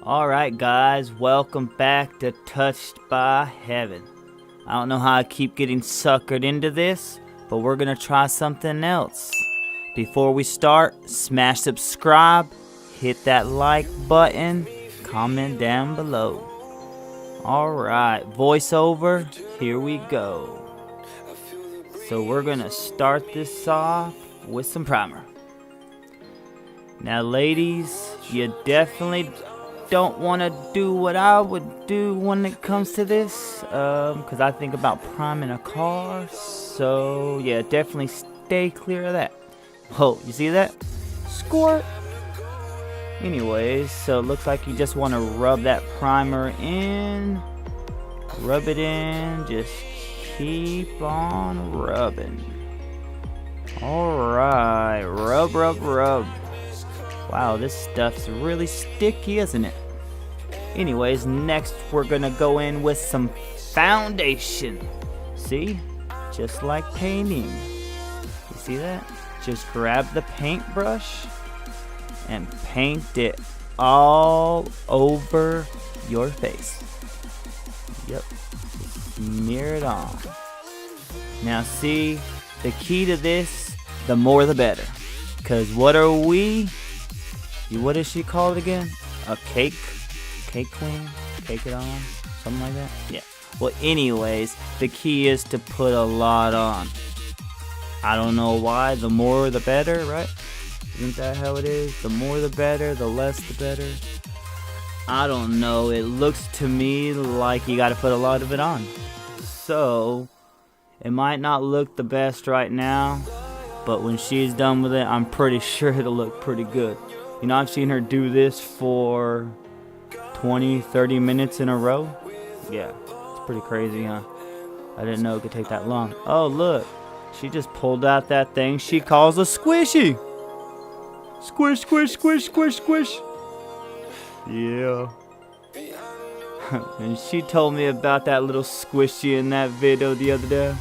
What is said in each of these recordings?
Alright guys, welcome back to Touched by Heaven. I don't know how I keep getting suckered into this, but we're gonna try something else. Before we start, smash subscribe, hit that like button, comment down below. Alright, voiceover, here we go. So we're gonna start this off with some primer. Now ladies, you definitely don't want to do what I would do when it comes to this, because I think about priming a car. So yeah, definitely stay clear of that. Oh, you see that? Squirt. Anyways, so it looks like you just want to rub that primer in. Rub it in. Just keep on rubbing. Alright, rub, rub, rub. Wow, this stuff's really sticky, isn't it? Anyways, next we're gonna go in with some foundation. See? Just like painting. You see that? Just grab the paintbrush and paint it all over your face. Yep. Smear it on. Now see, the key to this, the more the better. Because what are we? What is she called again? A cake queen? Cake it on? Something like that? Yeah. Well, anyways, the key is to put a lot on. I don't know why. The more the better, right? Isn't that how it is? The more the better, the less the better. I don't know. It looks to me like you gotta put a lot of it on. So, it might not look the best right now, but when she's done with it, I'm pretty sure it'll look pretty good. You know, I've seen her do this for 20-30 minutes in a row. Yeah, it's pretty crazy, huh? I didn't know it could take that long. Oh, look. She just pulled out that thing she calls a squishy. Squish, squish, squish, squish, squish. Yeah. And she told me about that little squishy in that video the other day.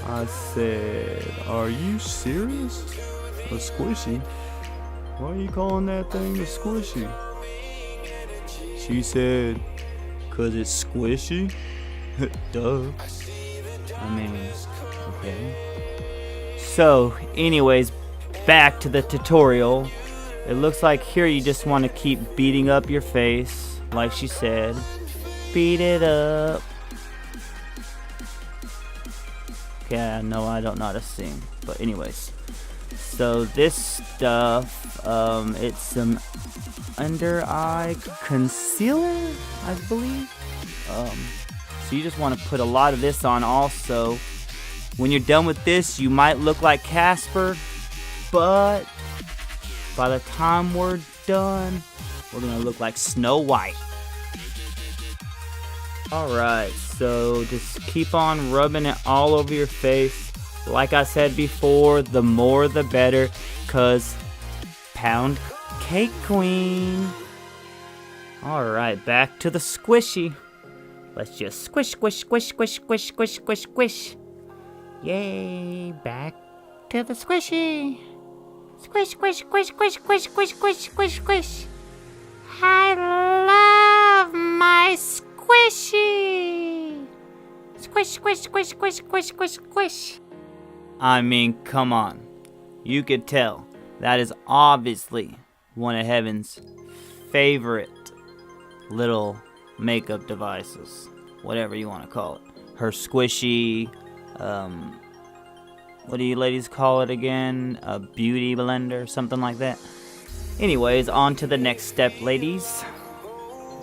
I said, are you serious? A squishy? Why are you calling that thing a squishy? She said, 'cause it's squishy? Duh. I mean, okay. So, anyways, back to the tutorial. It looks like here you just want to keep beating up your face, like she said. Beat it up. Okay, no, I don't know how to sing. But anyways. So this stuff, it's some under eye concealer, I believe. So you just want to put a lot of this on also. When you're done with this, you might look like Casper, but by the time we're done, we're gonna look like Snow White. Alright, so just keep on rubbing it all over your face. Like I said before, the more the better, 'cause pound cake queen. Alright, back to the squishy. Let's just squish, squish, squish, squish, squish, squish, squish, squish. Yay, back to the squishy. Squish, squish, squish, squish, squish, squish, squish, squish, squish. I love my squishy. Squish, squish, squish, squish, squish, squish, squish. I mean, come on. You could tell that is obviously one of Heaven's favorite little makeup devices. Whatever you want to call it. Her squishy, what do you ladies call it again? A beauty blender, something like that. Anyways, on to the next step, ladies.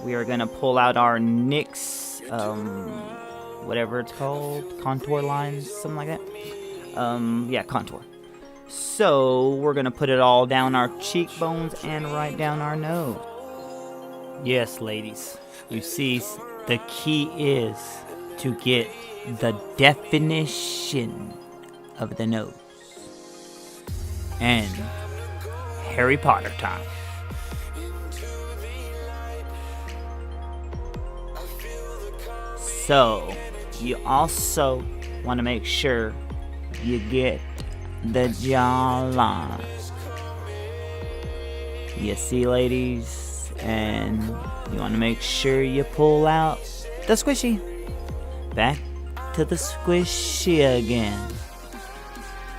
We are going to pull out our NYX, whatever it's called, contour lines, something like that. Yeah, contour. So, we're gonna put it all down our cheekbones and right down our nose. Yes, ladies. You see, the key is to get the definition of the nose. And Harry Potter time. So, you also want to make sure you get the jawline. You see, ladies, and you want to make sure you pull out the squishy. Back to the squishy again.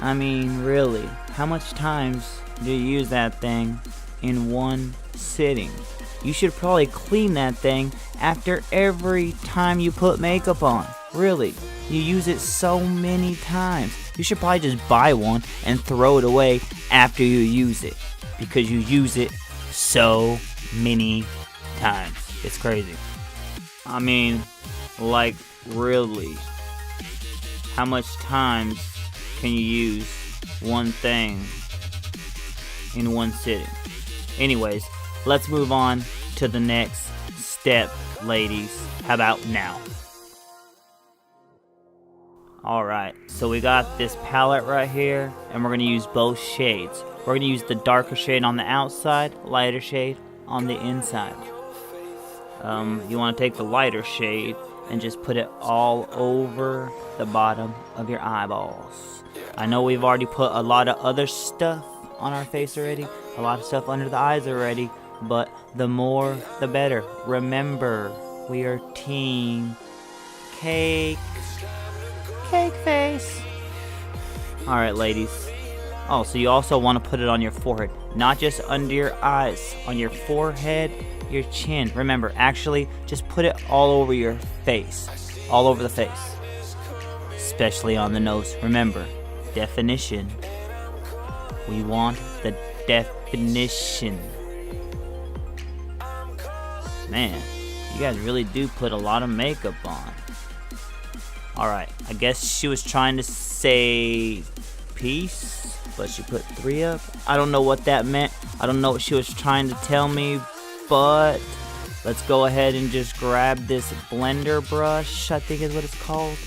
I mean, really, how much times do you use that thing in one sitting? You should probably clean that thing after every time you put makeup on. Really, you use it so many times. You should probably just buy one and throw it away after you use it, because you use it so many times. It's crazy. I mean, like, really, how much times can you use one thing in one sitting? Anyways, let's move on to the next step, ladies. How about now? Alright, so we got this palette right here, and we're going to use both shades. We're going to use the darker shade on the outside, lighter shade on the inside. You want to take the lighter shade and just put it all over the bottom of your eyeballs. I know we've already put a lot of other stuff on our face already, a lot of stuff under the eyes already, but the more the better. Remember, we are team cake face. Alright, ladies. Oh, so you also want to put it on your forehead, not just under your eyes, on your forehead, your chin. Remember, actually, just put it all over your face, all over the face, especially on the nose. Remember, definition. We want the definition. Man, you guys really do put a lot of makeup on. Alright, I guess she was trying to say peace, but she put 3 up. I don't know what that meant. I don't know what she was trying to tell me, but let's go ahead and just grab this blender brush, I think is what it's called,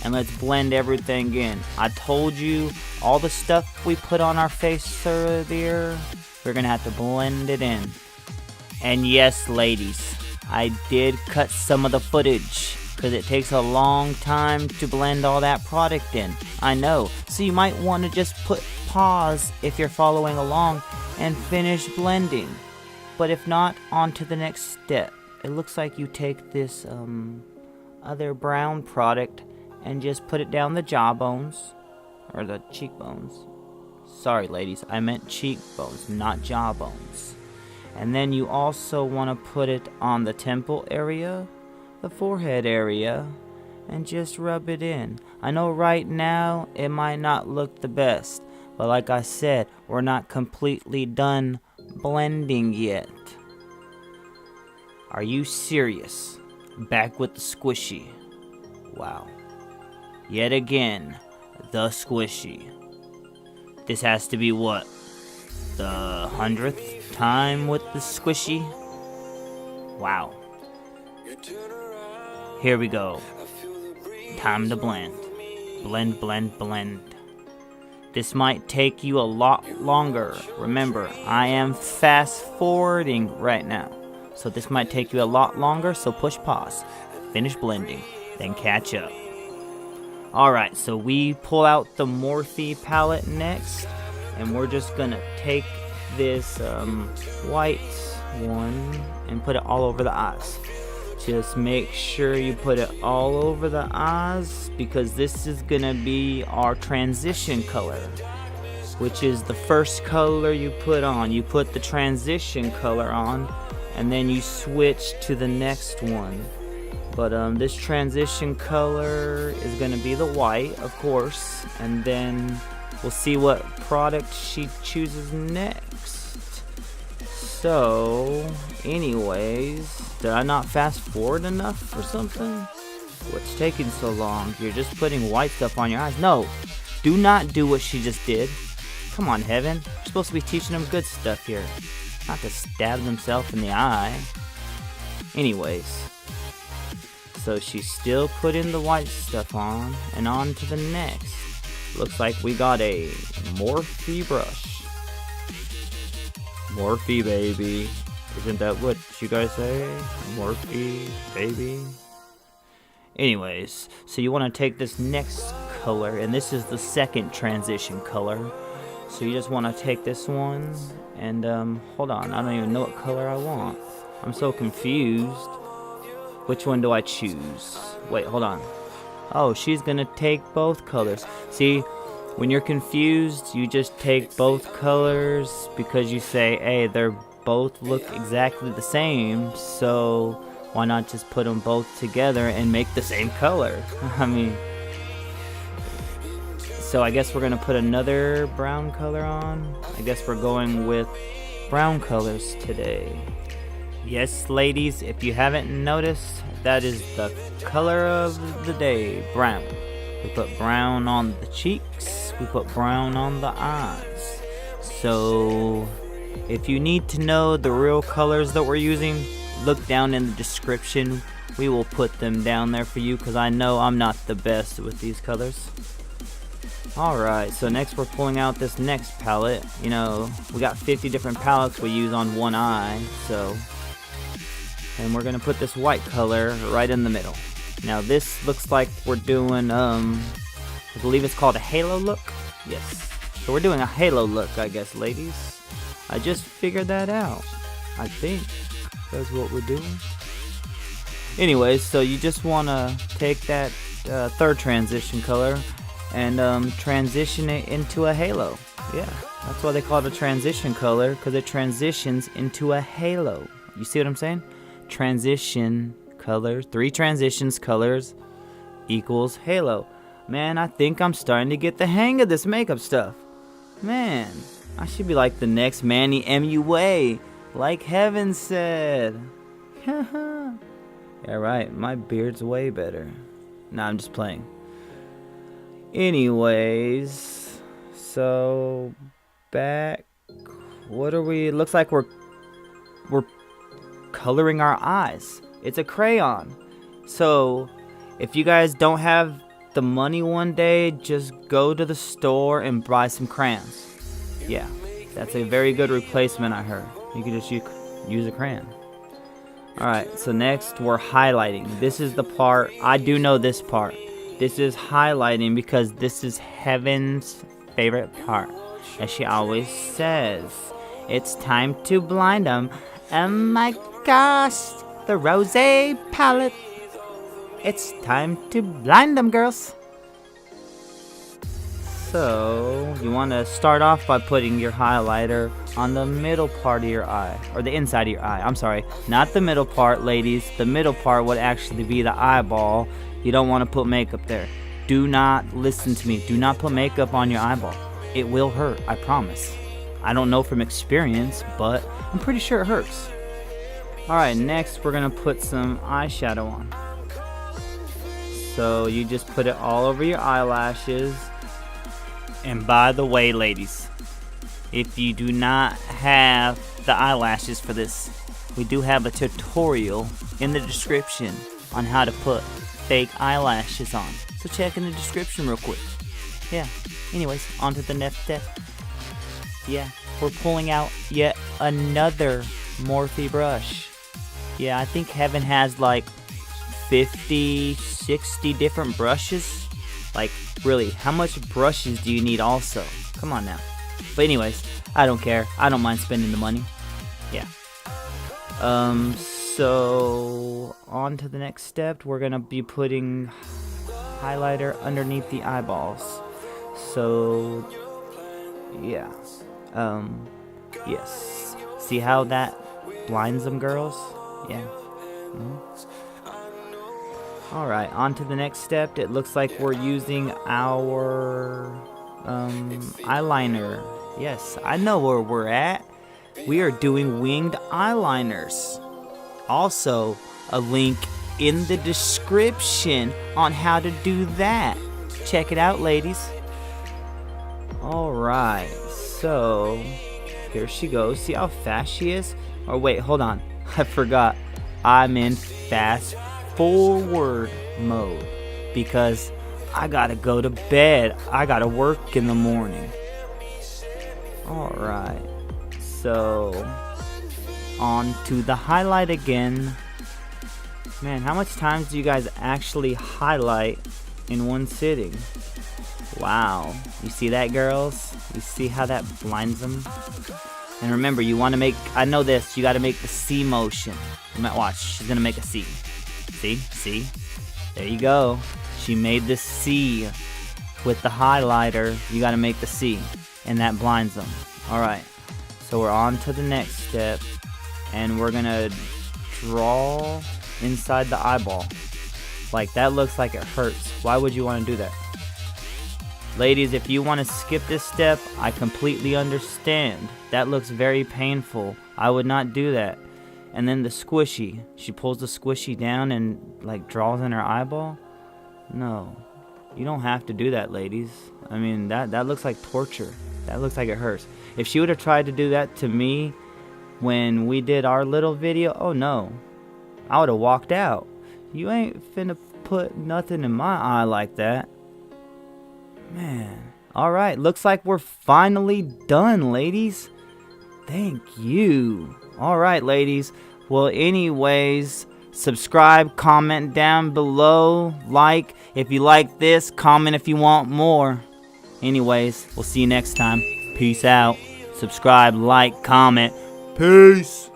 and let's blend everything in. I told you, all the stuff we put on our face earlier, we're gonna have to blend it in. And yes, ladies, I did cut some of the footage, because it takes a long time to blend all that product in. I know, so you might want to just put pause if you're following along and finish blending. But if not, on to the next step. It looks like you take this other brown product and just put it down the jawbones, or the cheekbones. Sorry ladies, I meant cheekbones, not jawbones. And then you also want to put it on the temple area, the forehead area, and just rub it in. I know right now it might not look the best, but like I said, we're not completely done blending yet. Are you serious? Back with the squishy. Wow. Yet again, the squishy. This has to be what? The 100th time with the squishy? Wow. Here we go. Time to blend. Blend, blend, blend. This might take you a lot longer. Remember, I am fast forwarding right now, so this might take you a lot longer, so push pause. Finish blending, then catch up. Alright, so we pull out the Morphe palette next, and we're just gonna take this white one and put it all over the eyes. Just make sure you put it all over the eyes, because this is gonna be our transition color, which is the first color you put on. You put the transition color on, and then you switch to the next one. But this transition color is gonna be the white, of course, and then we'll see what product she chooses next. So, anyways, did I not fast forward enough or something? What's taking so long? You're just putting white stuff on your eyes. No, do not do what she just did. Come on, Heaven. You're supposed to be teaching them good stuff here, not to stab themselves in the eye. Anyways, so she's still putting the white stuff on, and on to the next. Looks like we got a Morphe brush. Morphe, baby. Isn't that what you guys say? Morphe, baby. Anyways, so you want to take this next color, and this is the second transition color. So you just want to take this one, and hold on, I don't even know what color I want. I'm so confused. Which one do I choose? Wait, hold on. Oh, she's gonna take both colors. See, when you're confused, you just take both colors because you say, hey, they're both look exactly the same, so why not just put them both together and make the same color? I mean, so I guess we're gonna put another brown color on. I guess we're going with brown colors today. Yes, ladies, if you haven't noticed, that is the color of the day, brown. We put brown on the cheeks, we put brown on the eyes. So, if you need to know the real colors that we're using, look down in the description. We will put them down there for you because I know I'm not the best with these colors. Alright, so next we're pulling out this next palette. You know, we got 50 different palettes we use on one eye, so... And we're gonna put this white color right in the middle. Now this looks like we're doing, I believe it's called a halo look. Yes. So we're doing a halo look, I guess, ladies. I just figured that out. I think that's what we're doing. Anyways, so you just wanna take that third transition color and transition it into a halo. Yeah, that's why they call it a transition color, because it transitions into a halo. You see what I'm saying? Transition color, 3 transitions colors equals halo. Man, I think I'm starting to get the hang of this makeup stuff. Man, I should be like the next Manny MUA, like Heaven said. Yeah, right, my beard's way better. Nah, I'm just playing. Anyways, so back, what are we? Looks like we're coloring our eyes. It's a crayon. So if you guys don't have the money one day, just go to the store and buy some crayons. Yeah, that's a very good replacement, I heard. You can just use a crayon. Alright, so next we're highlighting. This is the part, I do know this part. This is highlighting because this is Heaven's favorite part. As she always says, it's time to blind them. Oh my gosh, the rose palette. It's time to blind them, girls. So, you want to start off by putting your highlighter on the middle part of your eye. Or the inside of your eye. I'm sorry. Not the middle part, ladies. The middle part would actually be the eyeball. You don't want to put makeup there. Do not listen to me. Do not put makeup on your eyeball. It will hurt, I promise. I don't know from experience, but I'm pretty sure it hurts. Alright, next we're going to put some eyeshadow on. So you just put it all over your eyelashes. And by the way, ladies, if you do not have the eyelashes for this, we do have a tutorial in the description on how to put fake eyelashes on. So check in the description real quick. Yeah, anyways, on to the next step. Yeah, we're pulling out yet another Morphe brush. Yeah, I think Heaven has like 50, 60 different brushes. Like, really, how much brushes do you need also? Come on now. But anyways, I don't care. I don't mind spending the money. Yeah. So on to the next step. We're gonna be putting highlighter underneath the eyeballs. So yeah. Yes. See how that blinds them, girls? Yeah. Alright, on to the next step. It looks like we're using our eyeliner. Yes, I know where we're at. We are doing winged eyeliners. Also, a link in the description on how to do that. Check it out, ladies. Alright, so here she goes. See how fast she is? Oh wait, hold on. I forgot. I'm in fast forward mode because I gotta go to bed. I gotta work in the morning. Alright, so on to the highlight again. Man, how much time do you guys actually highlight in one sitting? Wow, you see that, girls? You see how that blinds them? And remember, you want to make, I know this, you got to make the C motion. Watch, she's going to make a C. See? There you go. She made the C. With the highlighter, you got to make the C. And that blinds them. Alright, so we're on to the next step. And we're going to draw inside the eyeball. Like, that looks like it hurts. Why would you want to do that? Ladies, if you want to skip this step, I completely understand. That looks very painful. I would not do that. And then the squishy. She pulls the squishy down and like draws in her eyeball. No. You don't have to do that, ladies. I mean, that looks like torture. That looks like it hurts. If she would have tried to do that to me when we did our little video, oh no. I would have walked out. You ain't finna put nothing in my eye like that. Man. Alright, looks like we're finally done, ladies. Thank you. Alright, ladies. Well, anyways, subscribe, comment down below, like if you like this, comment if you want more. Anyways, we'll see you next time. Peace out. Subscribe, like, comment. Peace.